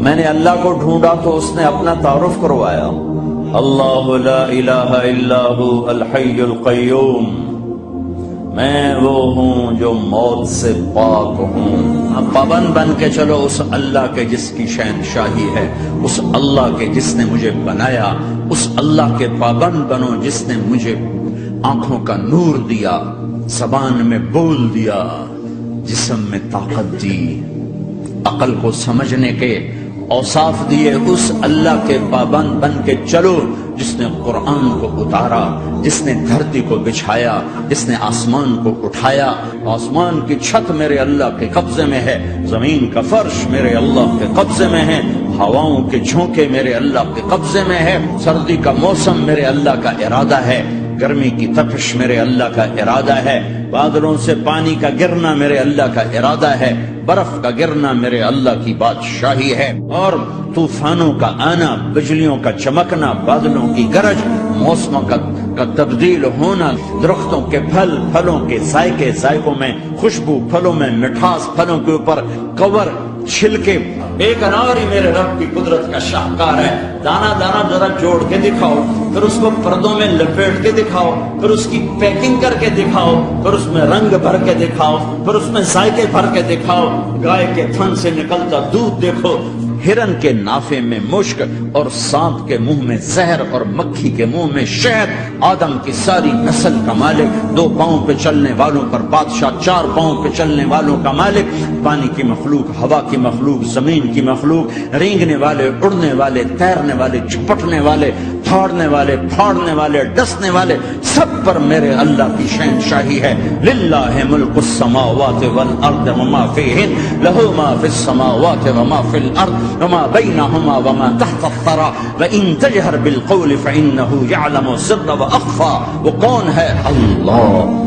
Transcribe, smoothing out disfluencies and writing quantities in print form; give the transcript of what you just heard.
میں نے اللہ کو ڈھونڈا تو اس نے اپنا تعارف کروایا، اللہ لا الہ الا ہو الحی القیوم، میں وہ ہوں جو موت سے پاک ہوں۔ اب پابند بن کے چلو اس اللہ کے جس کی شہنشاہی ہے، اس اللہ کے جس نے مجھے بنایا، اس اللہ کے پابند بنو جس نے مجھے آنکھوں کا نور دیا، زبان میں بول دیا، جسم میں طاقت دی، عقل کو سمجھنے کے اوصاف دیے۔ اس اللہ کے پابند بن کے چلو جس نے قرآن کو اتارا، جس نے دھرتی کو بچھایا، جس نے آسمان کو اٹھایا۔ آسمان کی چھت میرے اللہ کے قبضے میں ہے، زمین کا فرش میرے اللہ کے قبضے میں ہے، ہواؤں کے جھونکے میرے اللہ کے قبضے میں ہے، سردی کا موسم میرے اللہ کا ارادہ ہے، گرمی کی تپش میرے اللہ کا ارادہ ہے، بادلوں سے پانی کا گرنا میرے اللہ کا ارادہ ہے، برف کا گرنا میرے اللہ کی بادشاہی ہے، اور طوفانوں کا آنا، بجلیوں کا چمکنا، بادلوں کی گرج، موسموں کا تبدیل ہونا، درختوں کے پھل، پھلوں کے ذائقے، ذائقوں میں خوشبو، پھلوں میں مٹھاس، پھلوں کے اوپر کور، چھلکے۔ ایک انار ہی میرے رب کی قدرت کا شاہکار ہے، دانا دانا ذرا جوڑ کے دکھاؤ، پھر اس کو پردوں میں لپیٹ کے دکھاؤ، پھر اس کی پیکنگ کر کے دکھاؤ، پھر اس میں رنگ بھر کے دکھاؤ، پھر اس میں ذائقے بھر کے دکھاؤ، گائے کے تھن سے نکلتا دودھ دیکھو، ہرن کے نافے میں مشک اور سانپ کے منہ میں زہر اور مکھی کے منہ میں شہد، آدم کی ساری نسل کا مالک، 2 پاؤں پہ چلنے والوں پر بادشاہ، 4 پاؤں پہ چلنے والوں کا مالک، پانی کی مخلوق، ہوا کی مخلوق، زمین کی مخلوق، رینگنے والے، اڑنے والے، تیرنے والے، جھپٹنے والے، پھاڑنے والے، پھاڑنے والے، ڈسنے والے، سب پر میرے اللہ کی شہنشاہی ہے۔ للہ ملک السماوات والارض وما فیہن، لہ ما فی السماوات وما فی الارض وما بینہما وما تحت الثری وان تجہر بالقول فانہ یعلم السر واخفی۔ وہ کون ہے؟ اللہ۔